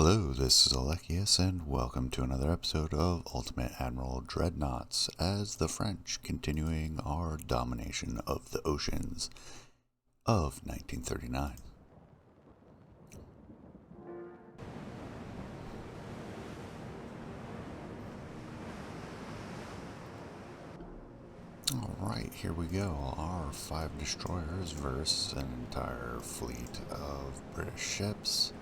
Hello, this is Alekius, and welcome to another episode of Ultimate Admiral Dreadnoughts, as the French continuing our domination of the oceans of 1939. Alright, here we go. Our 5 destroyers versus an entire fleet of British ships.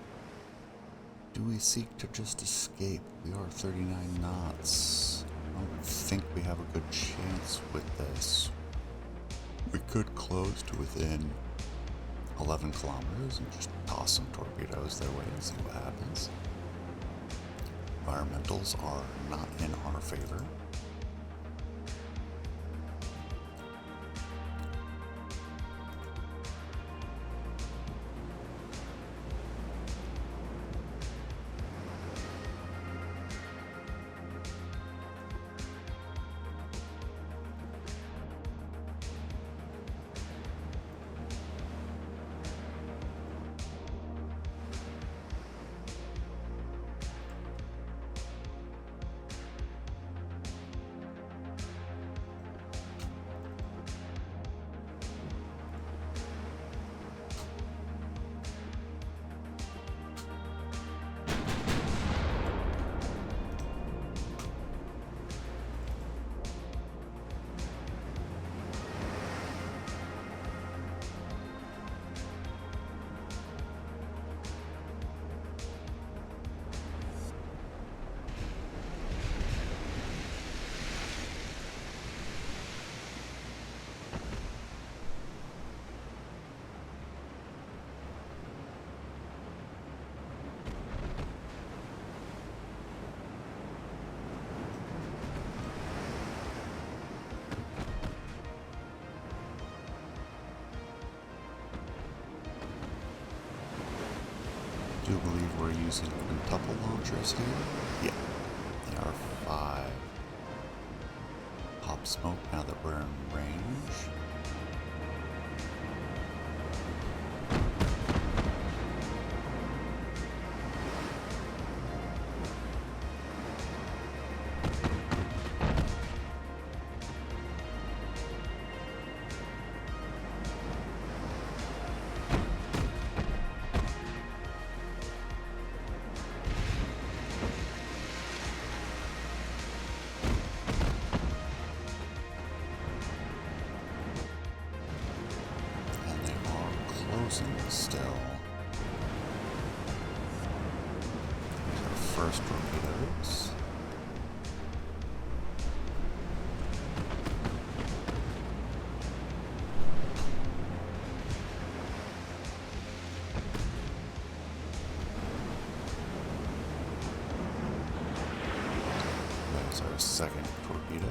Do we seek to just escape? We are 39 knots. I don't think we have a good chance with this. We could close to within 11 kilometers and just toss some torpedoes their way and see what happens. Environmentals are not in our favor. I do believe we're using quintuple launchers here. Yeah, they are 5. Pop smoke now that we're in range. Still. Our first torpedoes. That's our second torpedo.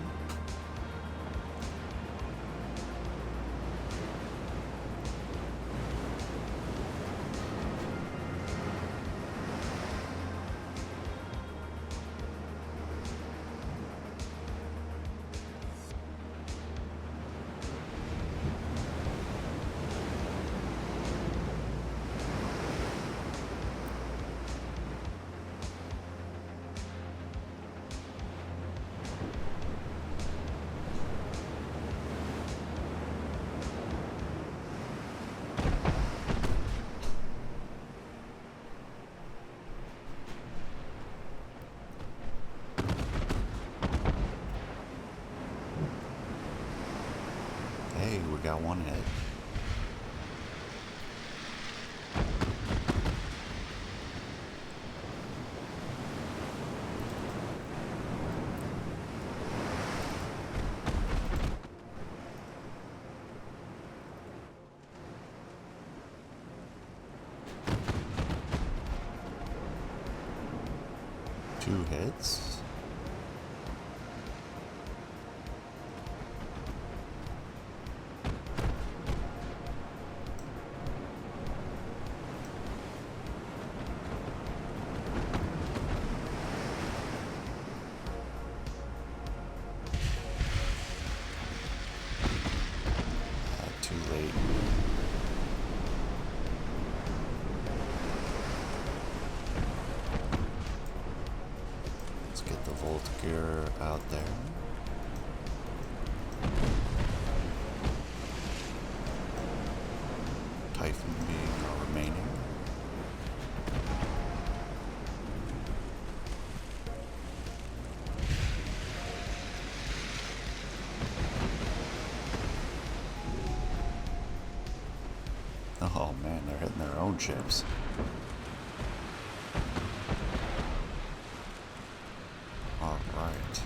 Hey, we got one hit. Two hits. Too late. both gear out there. Typhoon being our remaining. Oh man, they're hitting their own ships. Alright.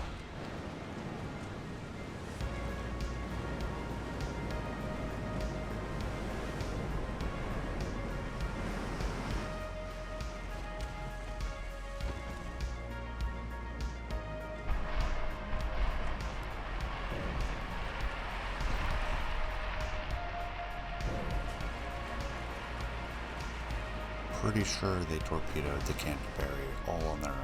Pretty sure they torpedoed the Canterbury all on their own.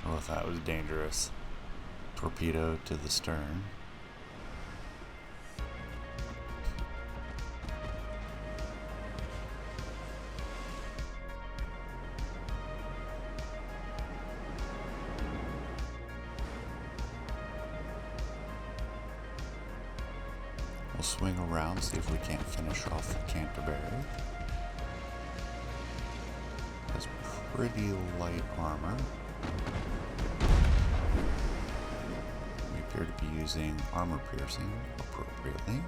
Oh, that was dangerous. Torpedo to the stern. We'll swing around, see if we can't finish off the Canterbury. Has pretty light armor. We appear to be using armor piercing appropriately.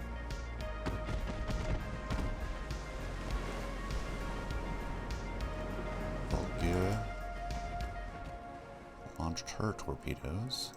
Bulgaria launched her torpedoes.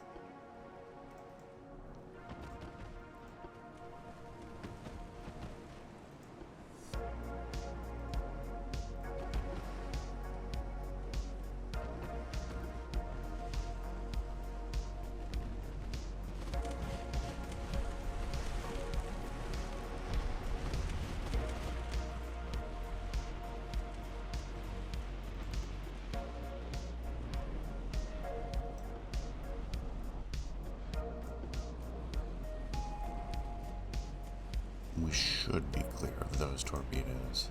We should be clear of those torpedoes.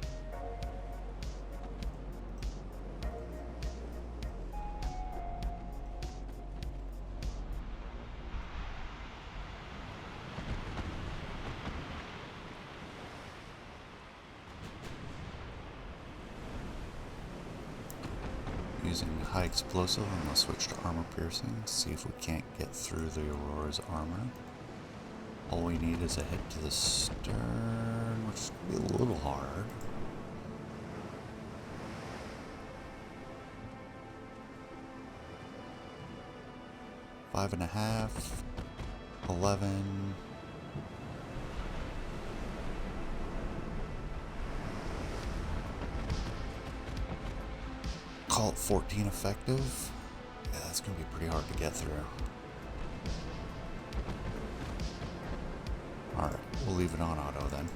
Using high explosive, I'm going to switch to armor piercing, see if we can't get through the Aurora's armor. All we need is a hit to the stern, which is going to be a little hard. Five and a half, 11. Call it 14 effective. Yeah, that's going to be pretty hard to get through. Alright, we'll leave it on auto then.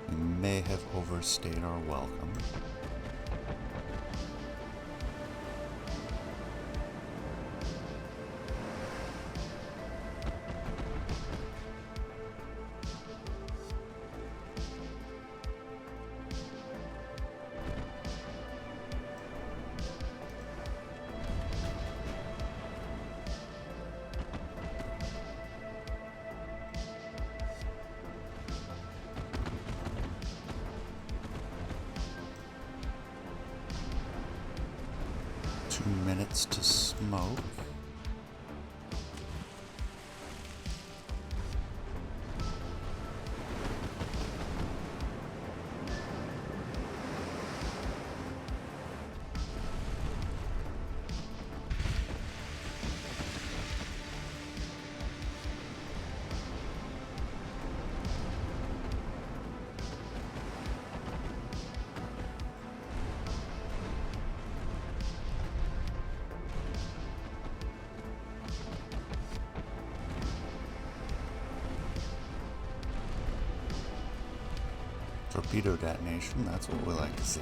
We may have overstayed our welcome. minutes to smoke. Torpedo detonation, that's what we like to see.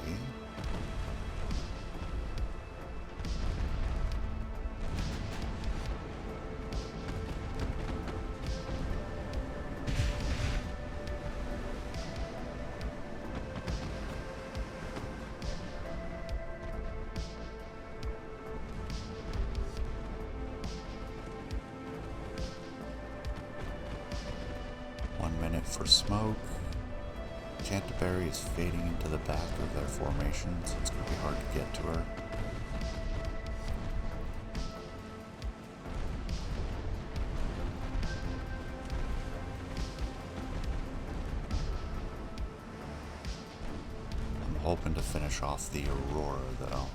For smoke. Canterbury is fading into the back of their formation, so it's going to be hard to get to her. I'm hoping to finish off the Aurora, though.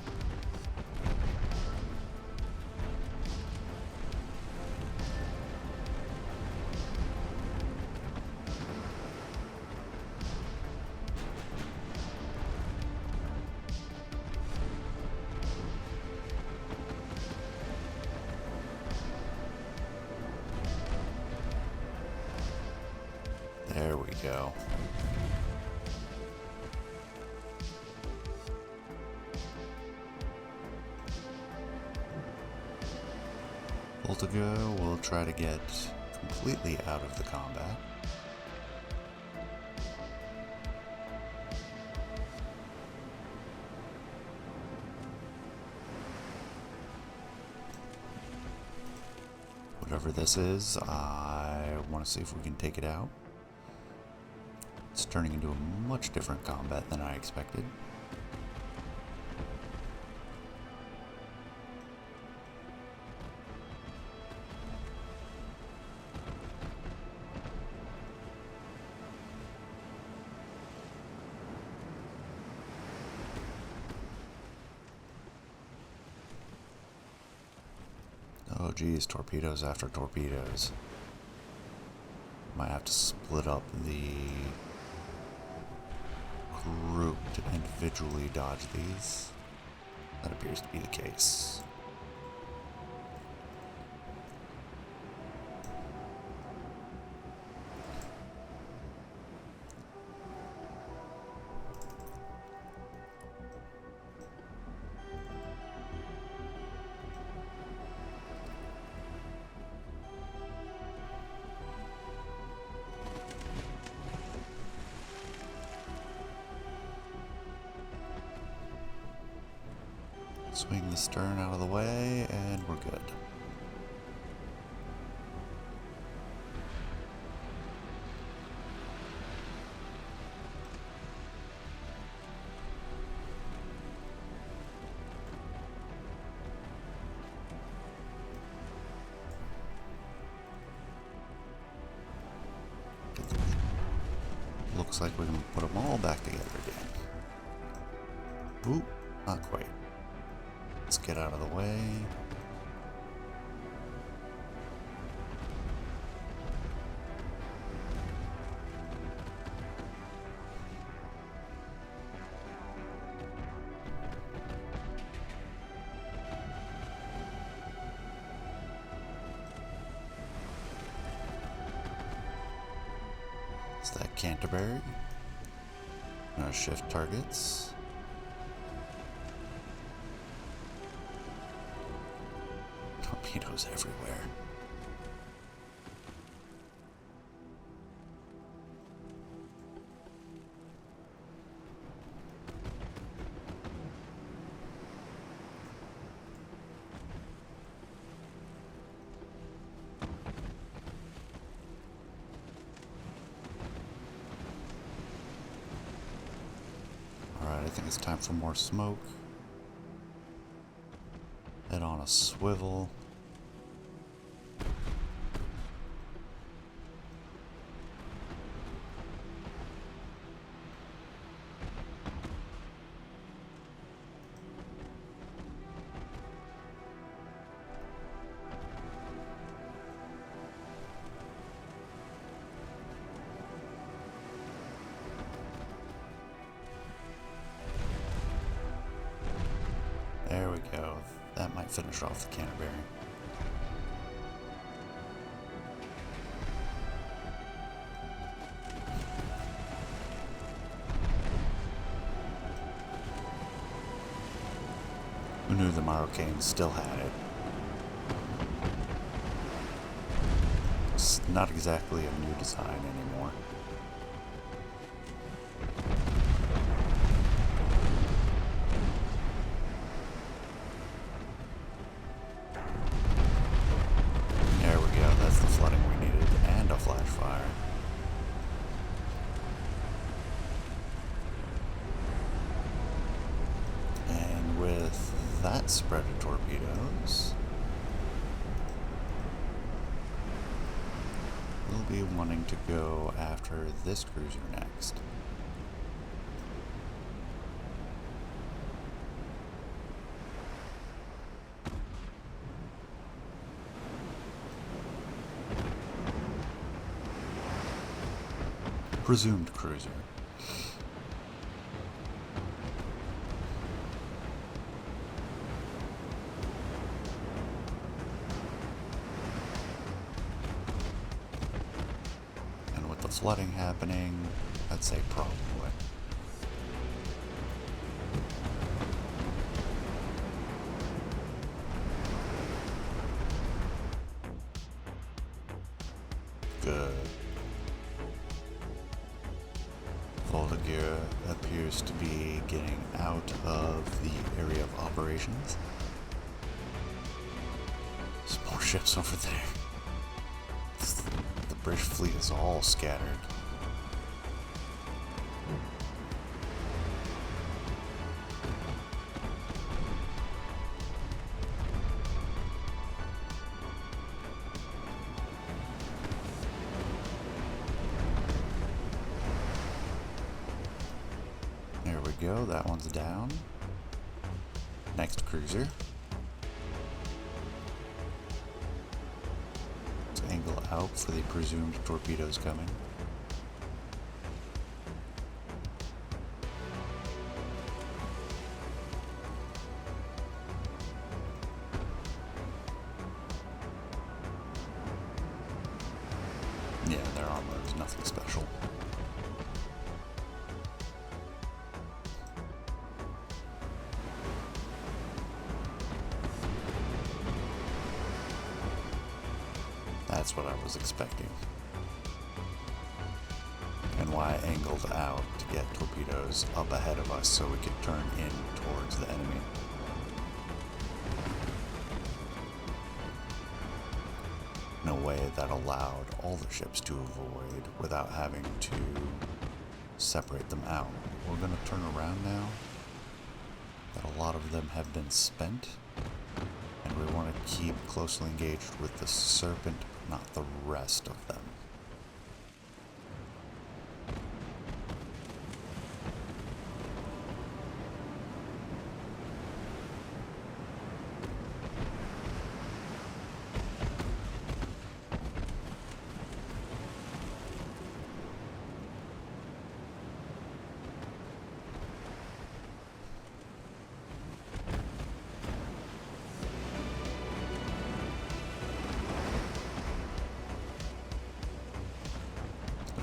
There we go. Voltigo will try to get completely out of the combat. Whatever this is, I want to see if we can take it out. It's turning into a much different combat than I expected. Oh geez, torpedoes after torpedoes. Might have to split up the group to individually dodge these. That appears to be the case. Swing the stern out of the way, and we're good. Looks like we can put them all back together again. Oop, not quite. Let's get out of the way. It's that Canterbury. I'm gonna shift targets. Torpedoes everywhere. Alright, I think it's time for more smoke. Head on a swivel. There we go. That might finish off the Canterbury. Who knew the Maroccains still had it? It's not exactly a new design anymore. There we go, that's the flooding we needed, and a flash fire. And with that spread of torpedoes, we'll be wanting to go after this cruiser next. Presumed cruiser. And with the flooding happening, I'd say probably. Good. Bulgaria appears to be getting out of the area of operations. There's more ships over there. The British fleet is all scattered. There we go, that one's down. Next cruiser. Let's angle out for the presumed torpedoes coming. Yeah, their armor is nothing special. That's what I was expecting. And why I angled out to get torpedoes up ahead of us so we could turn in towards the enemy. In a way that allowed all the ships to avoid without having to separate them out. We're going to turn around now. That a lot of them have been spent. And we want to keep closely engaged with the Serpent, not the rest of them.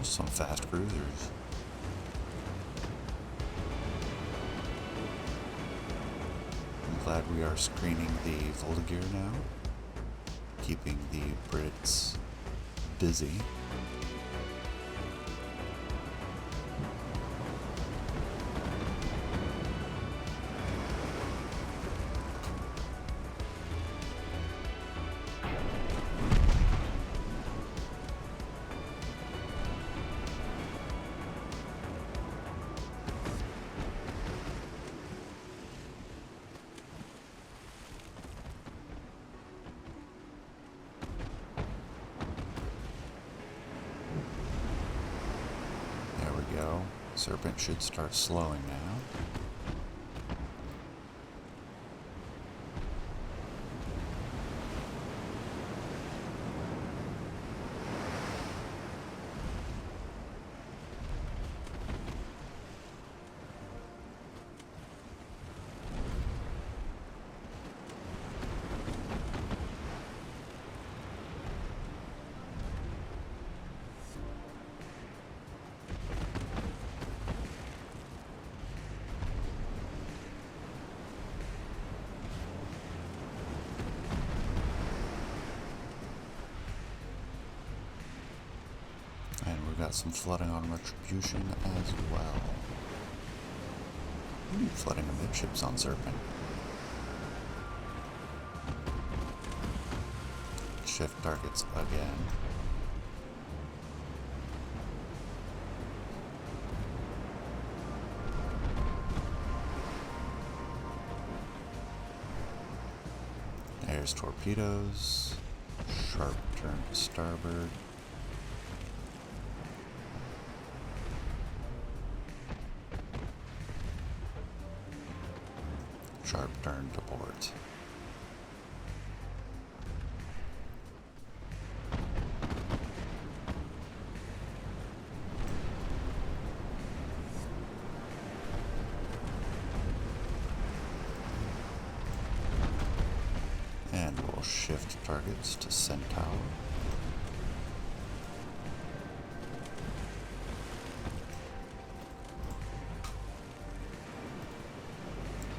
Some fast cruisers. I'm glad we are screening the Bulgaria now, keeping the Brits busy. Serpent should start slowing now. And we've got some flooding on Retribution as well. Flooding amidships on Serpent. Shift targets again. There's torpedoes. Sharp turn to starboard. Sharp turn to port. And we'll shift targets to Centaur.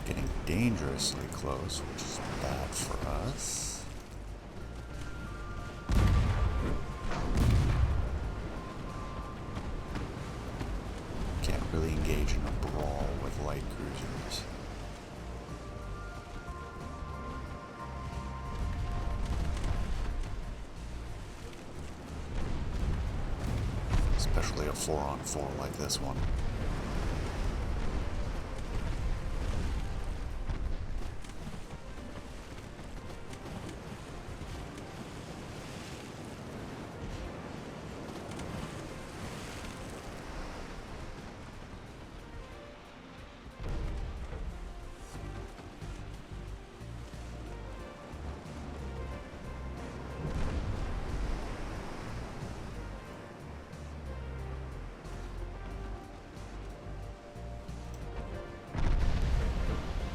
Getting dangerously close, which is bad for us. Can't really engage in a brawl with light cruisers. Especially a 4-on-4 like this one.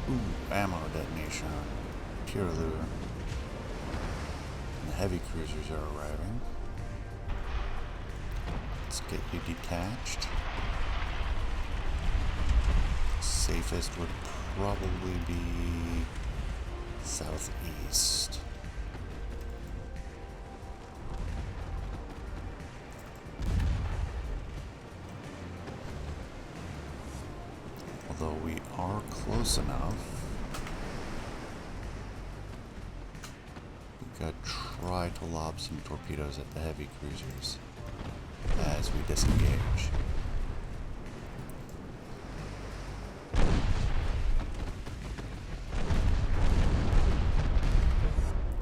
Ooh, ammo detonation on Pure Lure. And the heavy cruisers are arriving. Let's get you detached. Safest would probably be southeast. Although we are close enough, we could try to lob some torpedoes at the heavy cruisers as we disengage.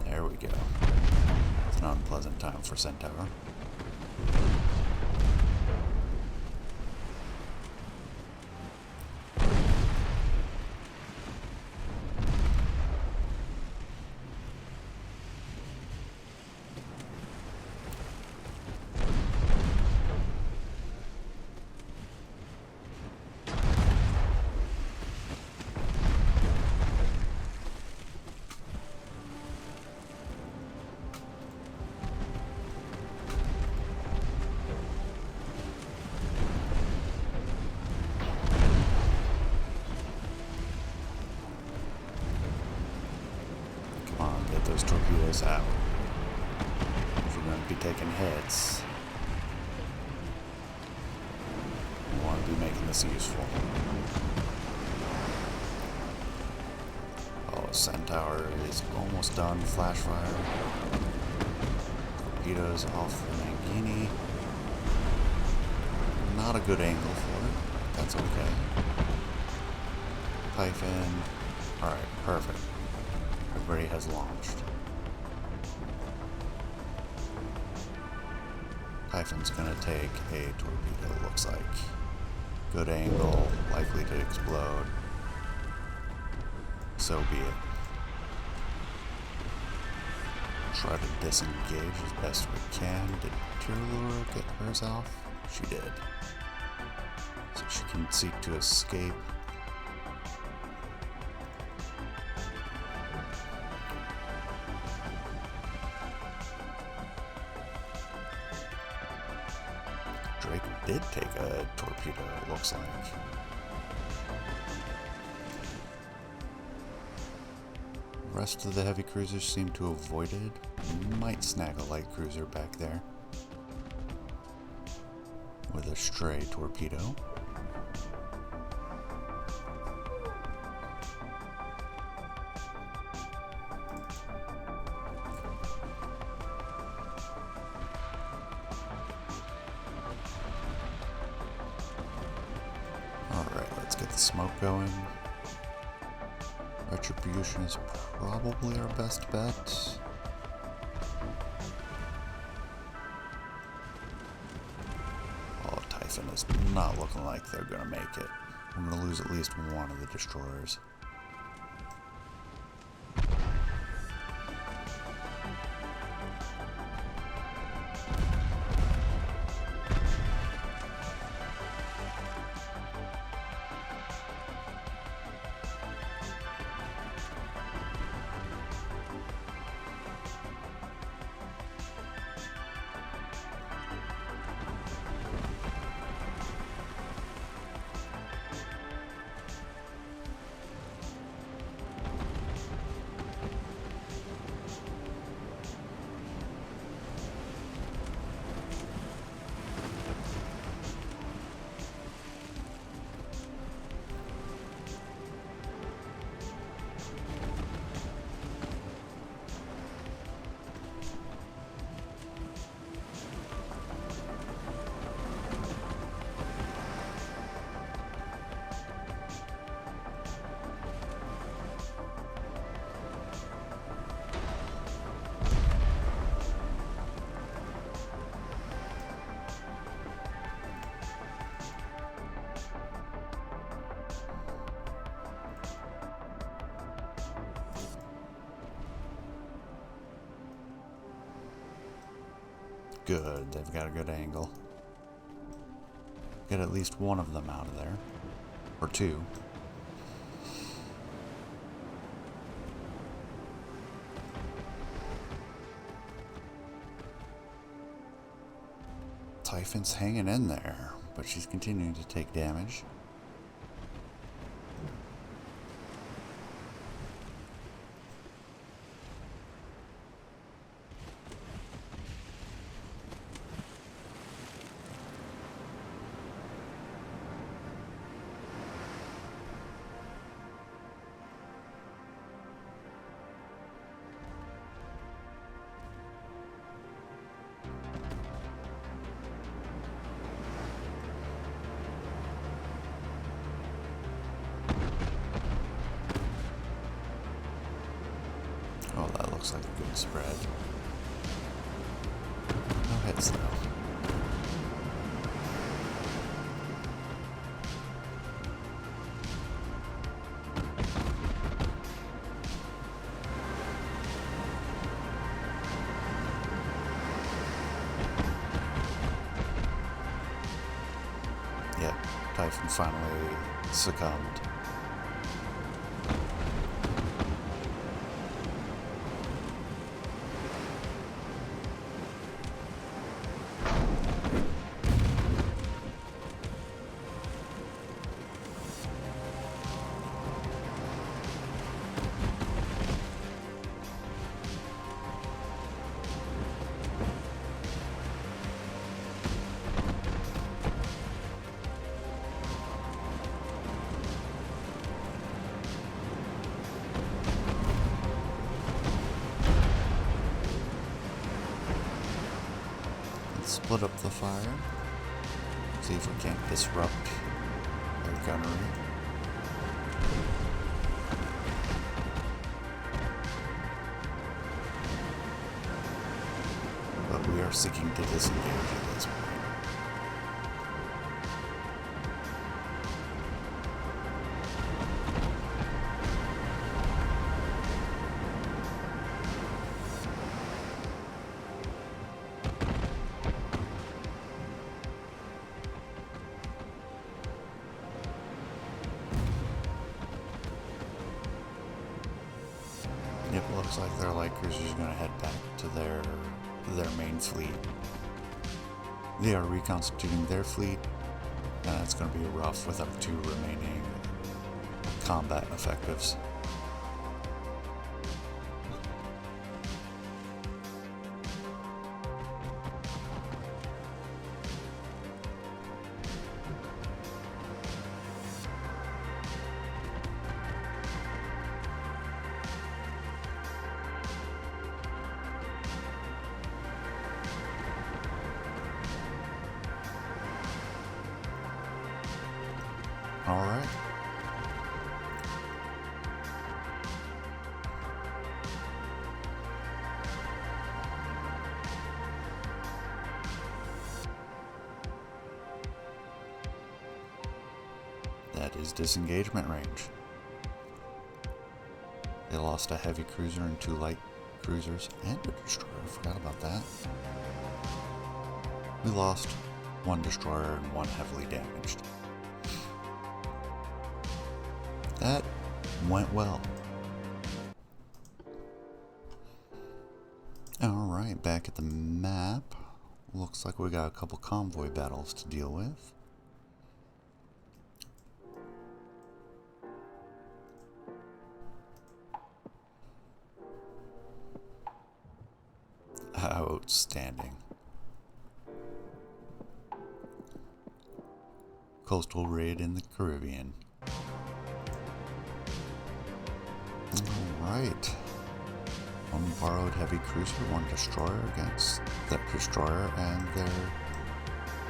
There we go. It's an unpleasant time for Centaur. Get those torpedoes out. If you're going to be taking hits, you want to be making this useful. Oh, Centaur is almost done. Flash fire. Torpedoes off the Mangini. Not a good angle for it. That's okay. Typhon. Alright, perfect. Everybody has launched. Typhon's gonna take a torpedo, looks like. Good angle, likely to explode. So be it. Try to disengage as best we can. Did Tirlura get hers off? She did. So she can seek to escape. Drake did take a torpedo, it looks like. The rest of the heavy cruisers seem to avoid it. We might snag a light cruiser back there with a stray torpedo. Alright, let's get the smoke going. Retribution is probably our best bet. Oh, Typhon is not looking like they're gonna make it. I'm gonna lose at least one of the destroyers. Good, they've got a good angle. Get at least one of them out of there. Or two. Typhon's hanging in there, but she's continuing to take damage. Oh, that looks like a good spread. No hits though. Yep, Typhon finally succumbed. Split up the fire. See if we can't disrupt their gunnery. But we are seeking to disengage at this point. Looks like their light cruisers are going to head back to their main fleet. They are reconstituting their fleet, and it's going to be rough with our 2 remaining combat effectives. All right. That is disengagement range. They lost a heavy cruiser and 2 light cruisers and a destroyer. I forgot about that. We lost 1 destroyer and 1 heavily damaged. That went well. Alright, back at the map. Looks like we got a couple convoy battles to deal with. Outstanding. Coastal raid in the Caribbean. Alright. 1 borrowed heavy cruiser, 1 destroyer against that destroyer and their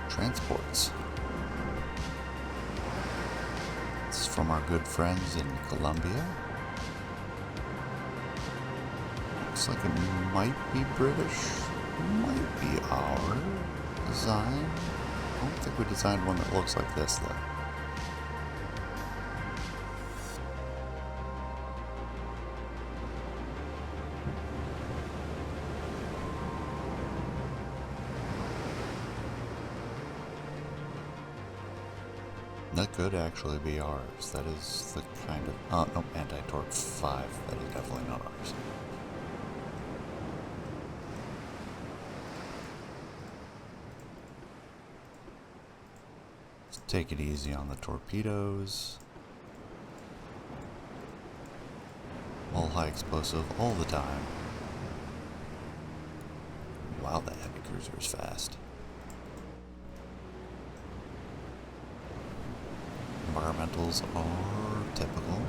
transports. This is from our good friends in Colombia. Looks like it might be British, might be our design. I don't think we designed one that looks like this though. That could actually be ours. That is the kind of... Oh, no, anti-torque 5. That is definitely not ours. Let's take it easy on the torpedoes. All high explosive all the time. Wow, that heavy cruiser is fast. Environmentals are typical.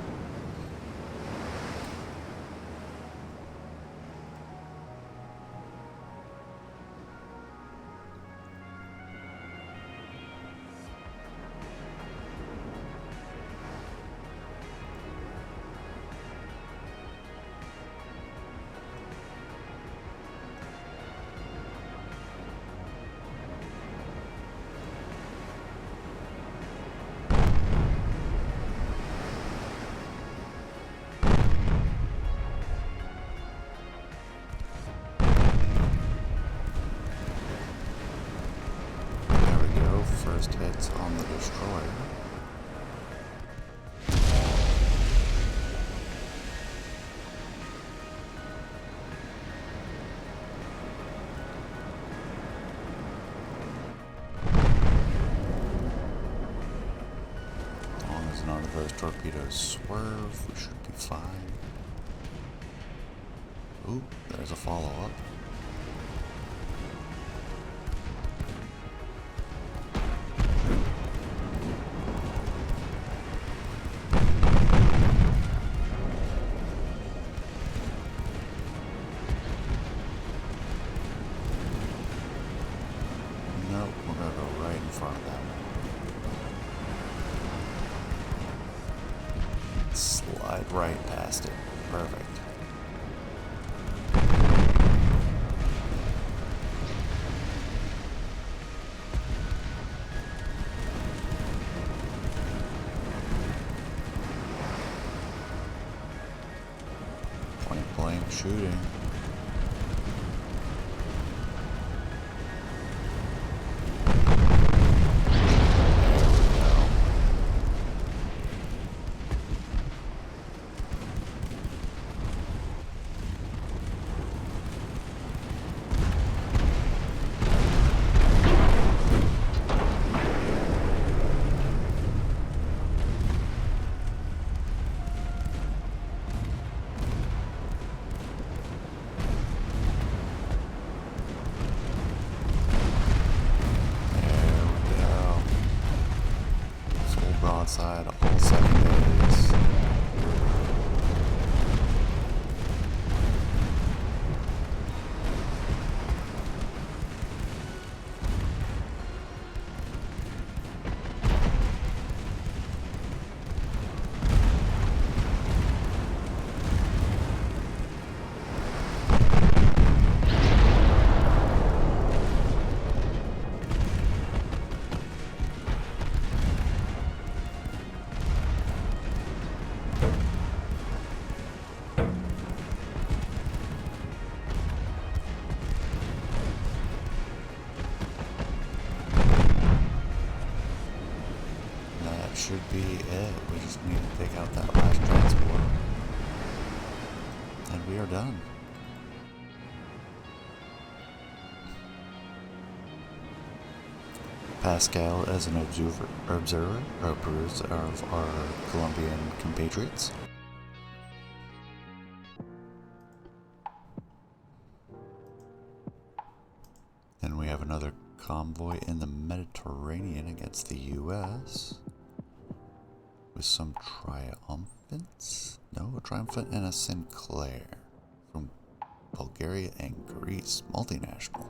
First hits on the destroyer. As long as none of those torpedoes swerve, we should be fine. Ooh, there's a follow-up. Slide right past it. Perfect. Point blank shooting. should be it. We just need to take out that last transport. And we are done. Pascal as an observer of our Colombian compatriots. Then we have another convoy in the Mediterranean against the US with some triumphants. No, a triumphant and a Sinclair from Bulgaria and Greece, multinational.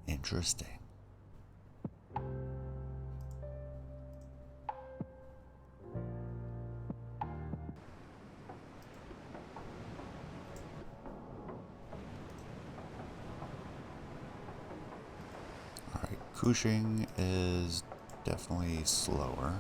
Interesting. Alright, Cushing is definitely slower.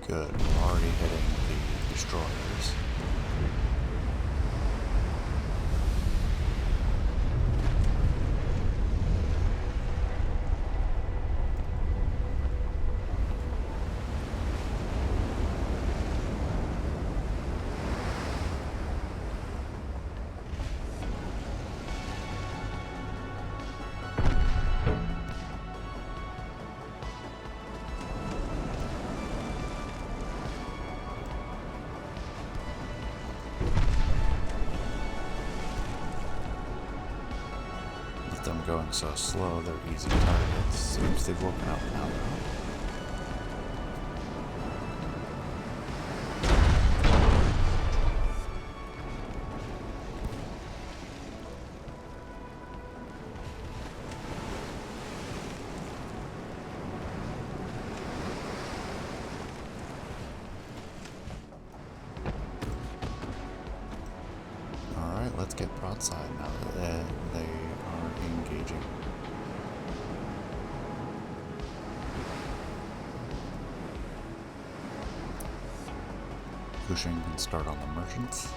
Good, we're already hitting the destroyers. Them going so slow, they're easy targets. Seems they've woken up now, though. Alright, let's get broadside now that they are engaging. Cushing can start on the merchants.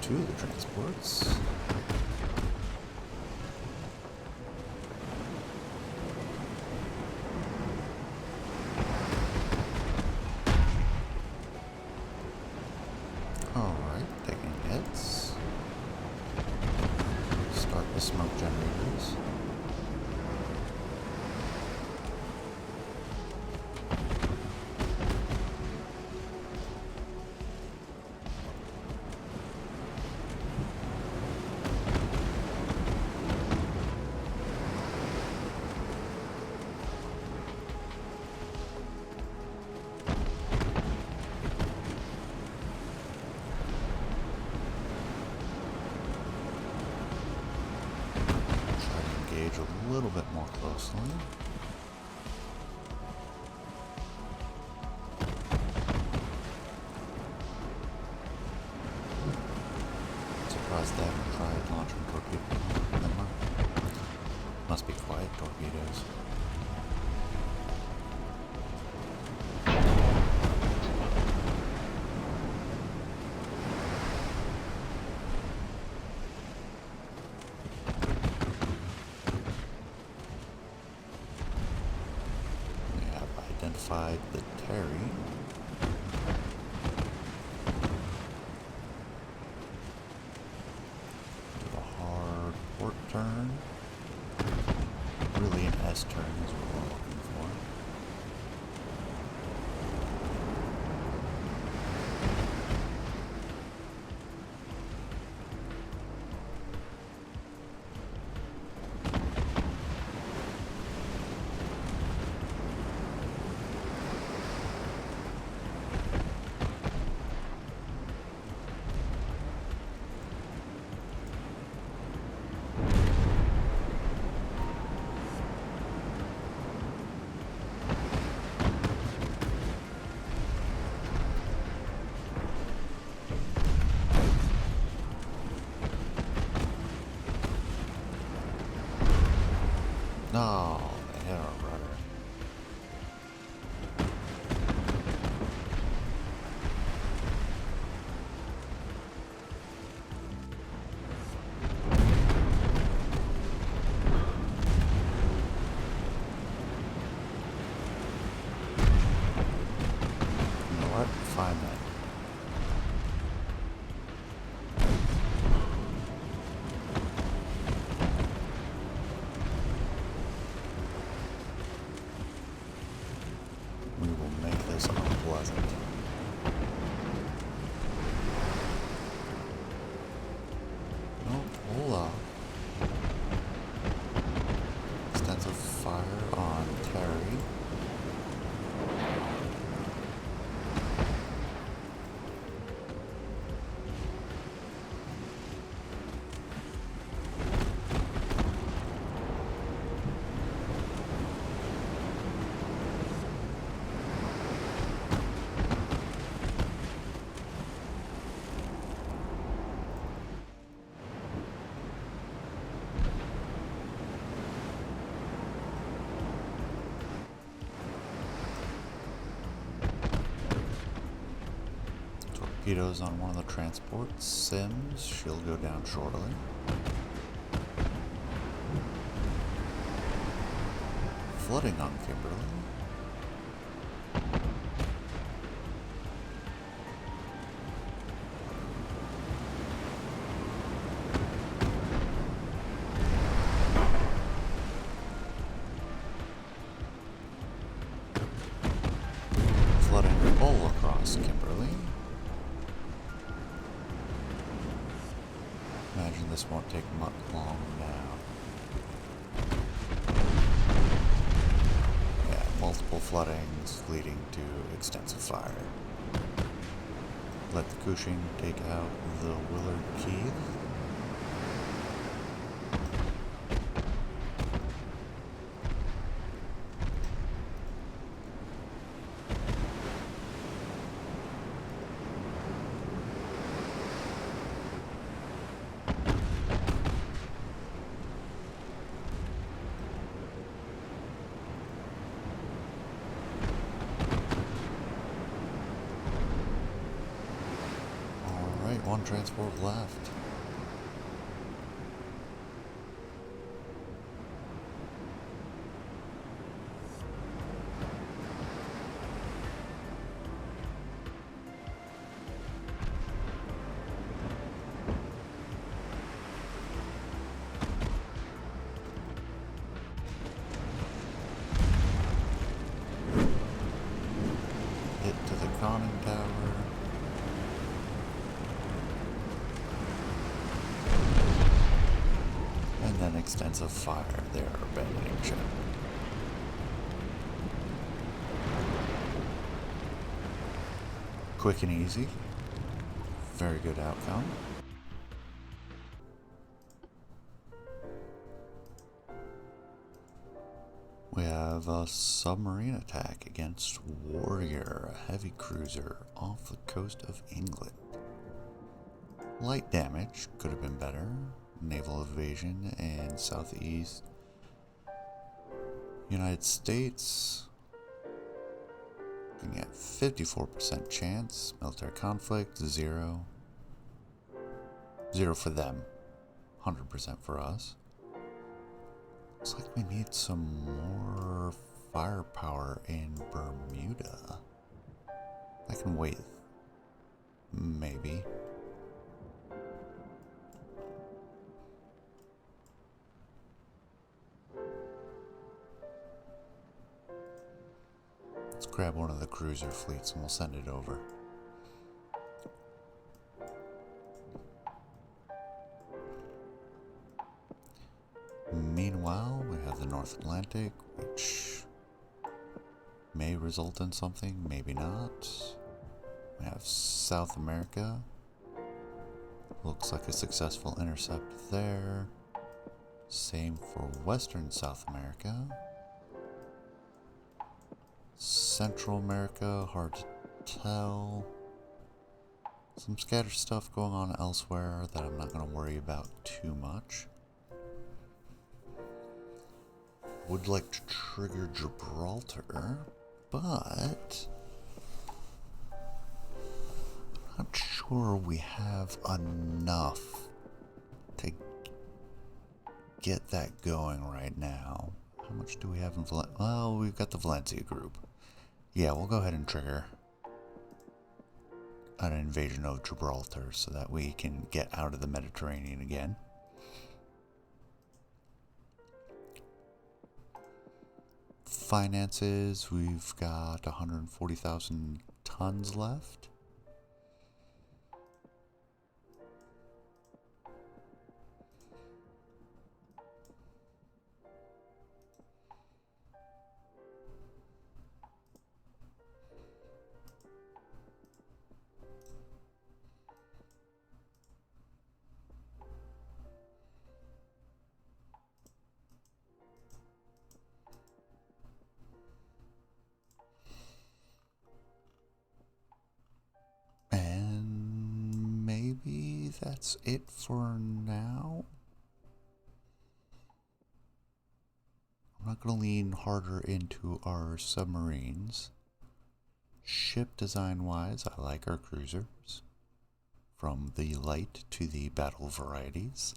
Two of the transports. Alright, taking hits. Start the smoke generators. A little bit more closely. Surprised they haven't tried launching torpedoes. Never mind. Must be quiet torpedoes. We have identified the Terry. Do a hard port turn. Really an S-turn is what we're looking for. No, they hit our rudder. You know what? Fine then. We will make this unpleasant. No, hold up. Extensive fire on Terry. Torpedoes on one of the transports. Sims, she'll go down shortly. Flooding on Kimberly. Flooding all across Kimberly. Imagine this won't take much long now. Yeah, multiple floodings leading to extensive fire. Let the Cushing take out the Willard Keith. One transport left. Hit to the conning tower. And extensive fire there, abandoning ship. Quick and easy. Very good outcome. We have a submarine attack against Warrior, a heavy cruiser off the coast of England. Light damage, could have been better. Naval evasion and southeast United States, looking at 54% chance. Military conflict, 0. 0 for them, 100% for us. Looks like we need some more firepower in Bermuda. I can wait. Maybe. Let's grab one of the cruiser fleets and we'll send it over. Meanwhile, we have the North Atlantic, which may result in something, maybe not. We have South America. Looks like a successful intercept there. Same for Western South America. Central America, hard to tell. Some scattered stuff going on elsewhere that I'm not going to worry about too much. Would like to trigger Gibraltar, but I'm not sure we have enough to get that going right now. How much do we have in Valencia? Well, we've got the Valencia group. Yeah, we'll go ahead and trigger an invasion of Gibraltar so that we can get out of the Mediterranean again. Finances, we've got 140,000 tons left. And maybe that's it for now. I'm not going to lean harder into our submarines. Ship design wise, I like our cruisers. From the light to the battle varieties.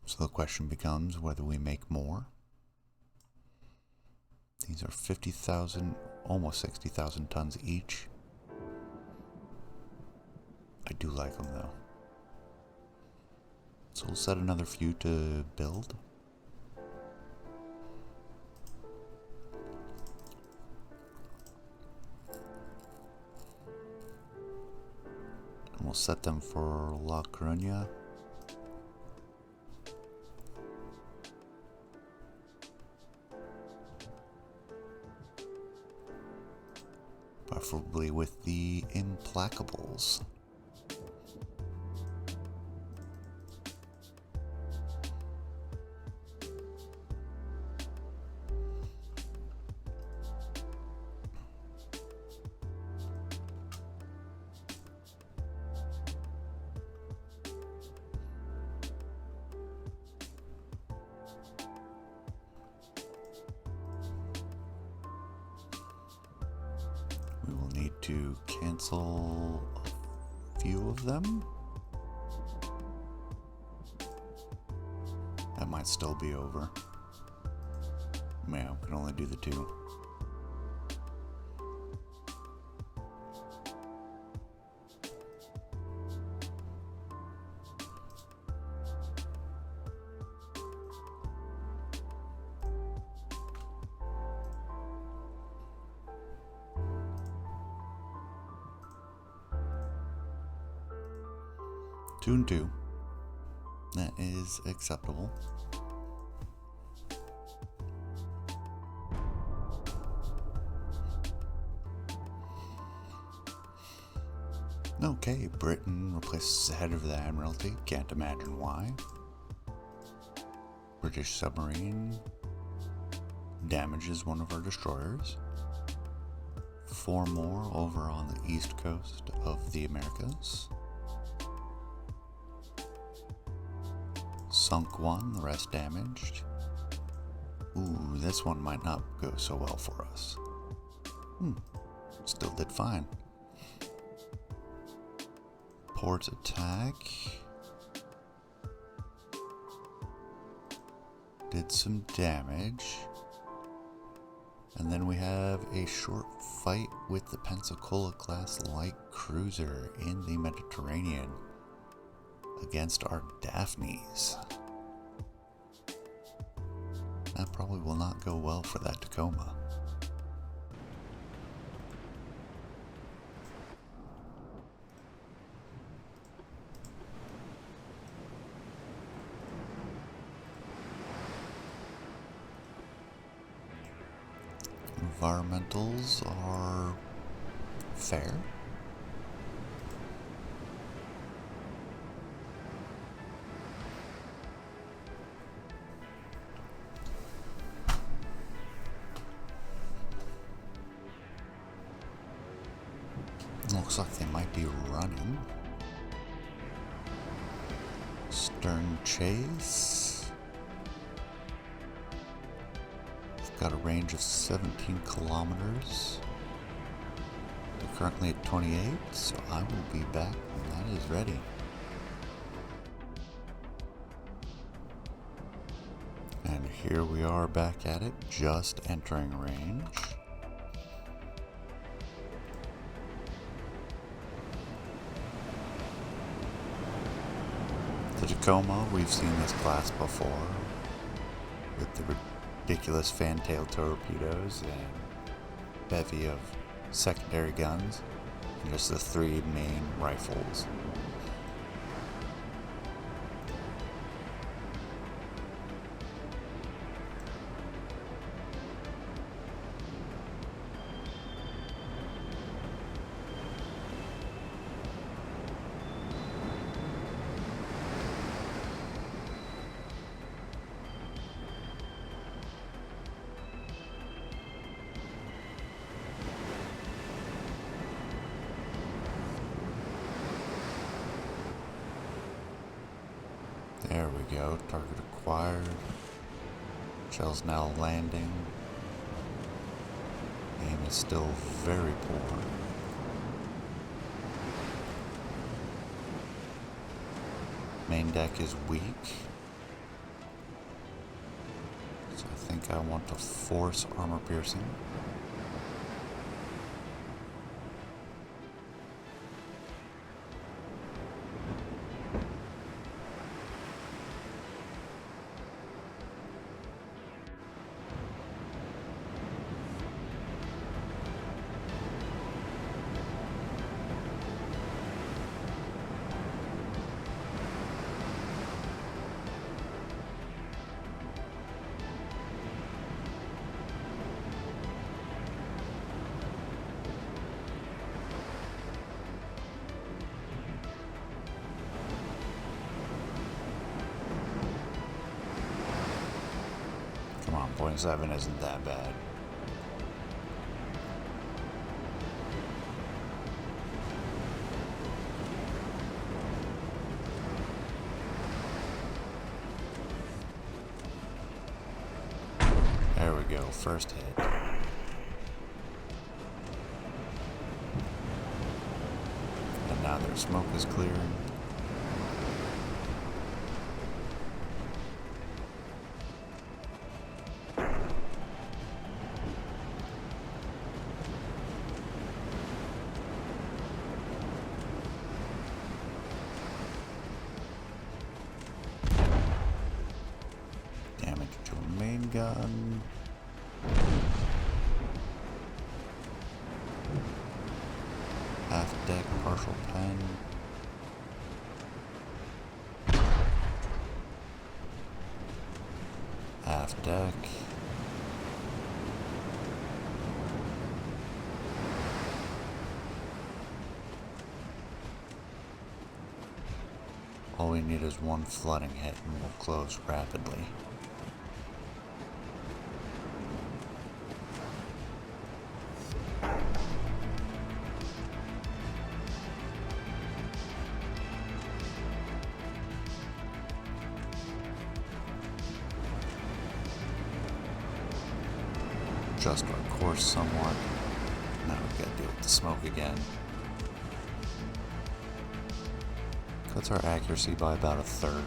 So the question becomes whether we make more. These are 50,000, almost 60,000 tons each. I do like them though. So we'll set another few to build. And we'll set them for La Coruña. Preferably with the Implacables. We will need to cancel a few of them. That might still be over. Yeah, we can only do the 2. Two and 2. That is acceptable. Okay, Britain replaces the head of the Admiralty. Can't imagine why. British submarine damages one of our destroyers. 4 more over on the east coast of the Americas. Sunk 1, the rest damaged. Ooh, this one might not go so well for us. Still did fine. Port attack. Did some damage. And then we have a short fight with the Pensacola class light cruiser in the Mediterranean against our Daphnes. That probably will not go well for that Tacoma. Environmentals are fair. Looks like they might be running. Stern chase. We've got a range of 17 kilometers. We're currently at 28, so I will be back when that is ready. And here we are back at it, just entering range. The Tacoma, we've seen this class before with the ridiculous fantail torpedoes and bevy of secondary guns and just the 3 main rifles. There we go, target acquired. Shell's now landing. Aim is still very poor. Main deck is weak. So I think I want to force armor piercing. Come on, 0.7 isn't that bad. There we go, first hit. And now their smoke is clearing. Damage to a main gun. Half deck, partial pen. Half deck. All we need is one flooding hit and we'll close rapidly. adjust our course somewhat. Now we gotta deal with the smoke again. Cuts our accuracy by about a third.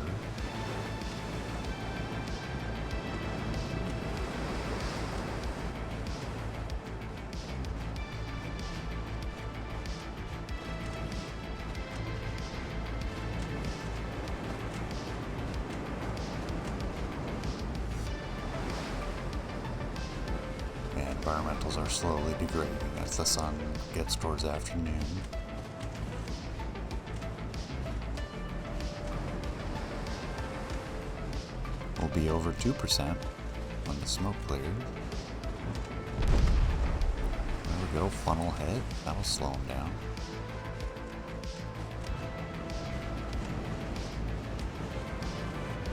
Environmentals are slowly degrading as the sun gets towards afternoon. We'll be over 2% when the smoke clears. There we go, funnel head. That'll slow them down.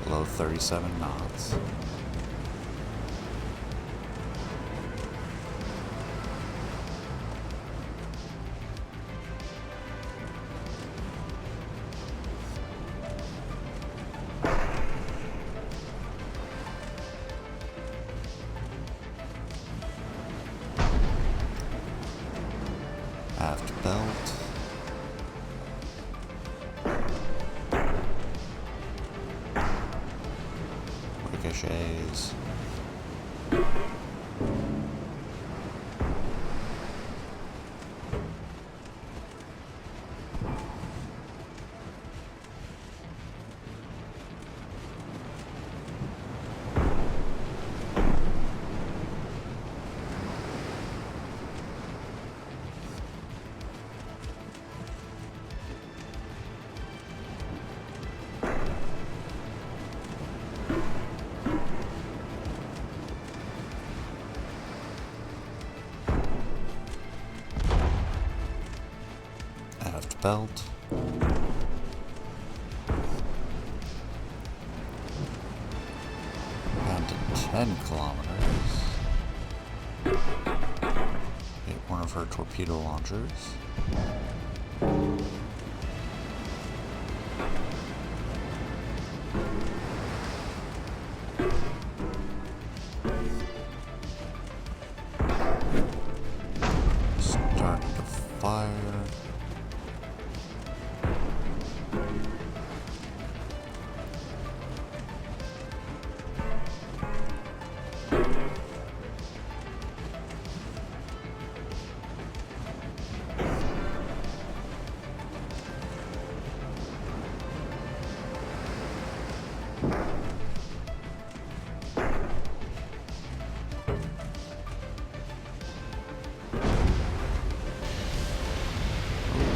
Below 37 knots. Aft belt. Ricochets. Belt. Down to 10 kilometers. Hit one of her torpedo launchers. Starting to fire.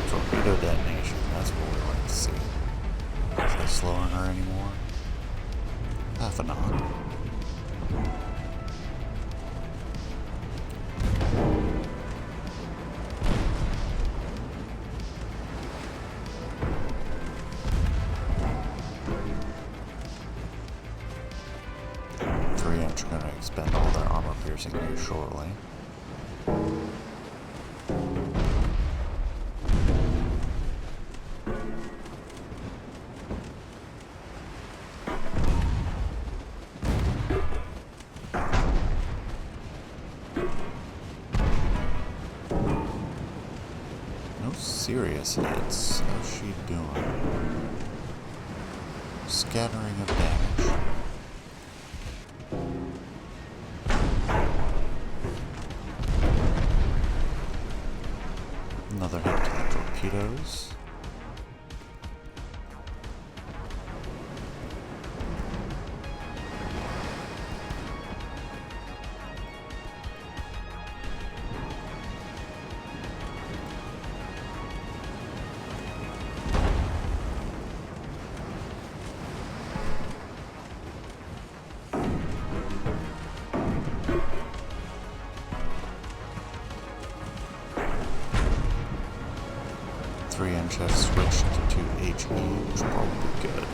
Torpedo detonation, that's what we like to see. Is that slowing her anymore? Half a knot. Three-inch are going to expend all their armor piercing here shortly. Serious hits. How's she doing? Scattering of damage. Another hit to the torpedoes. Three-inch has switched to HE, which will probably be good.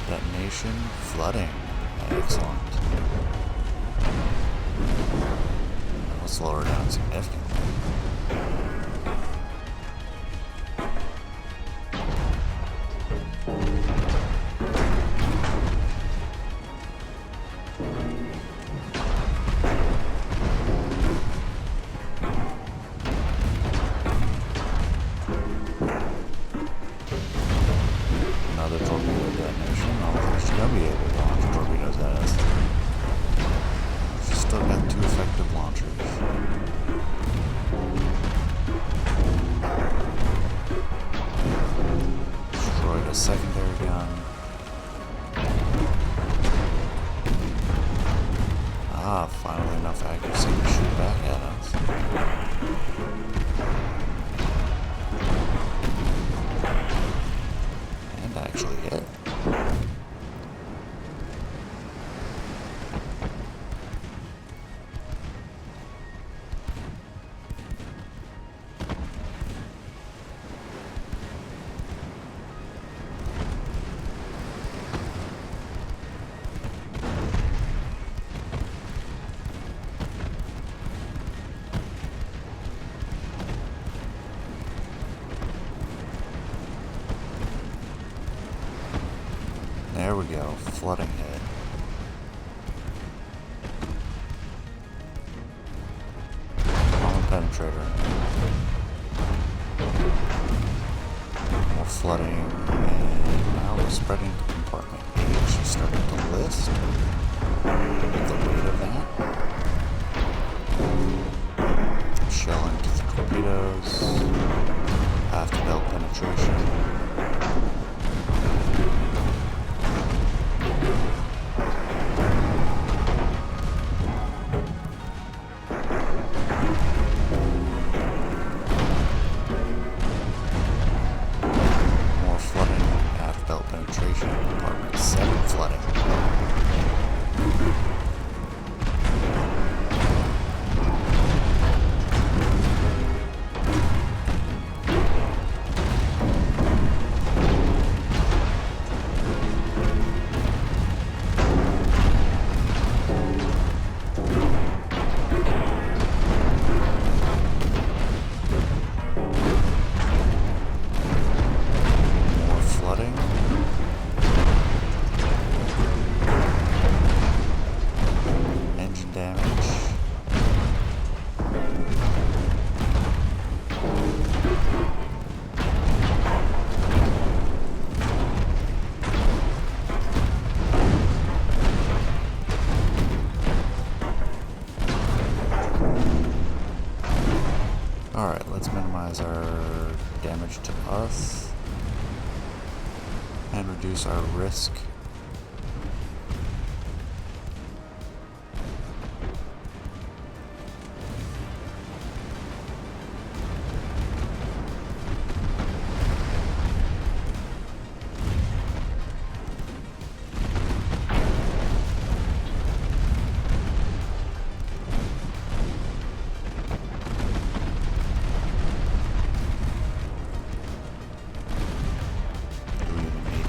Detonation, flooding. Excellent. That will slow her down significantly. gonna be able to launch torpedoes at us. We've still got 2 effective launchers. Destroyed a secondary gun. Ah, finally enough accuracy to shoot back at us. And actually hit. There we go, flooding hit. Common penetrator. More flooding, and now we're spreading to compartment H. Starting to list. Get the weight of that. Shell into the torpedoes. Aft belt penetration. Compartment 7 flooding. More flooding. Damage. Alright, let's minimize our damage to us and reduce our risk.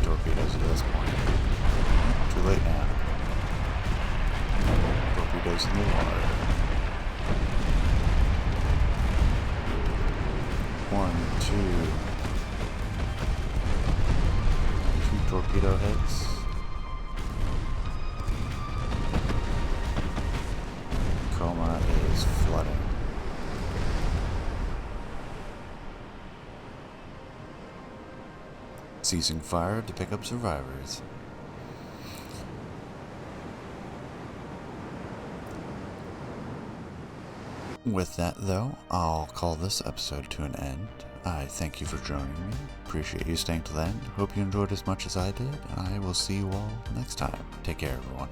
Torpedoes at this point. Too late now. Torpedoes in the water. 1, 2 torpedo hits. Coma is flooding. Ceasing fire to pick up survivors. With that, though, I'll call this episode to an end. I thank you for joining me. Appreciate you staying till the end. Hope you enjoyed as much as I did. I will see you all next time. Take care, everyone.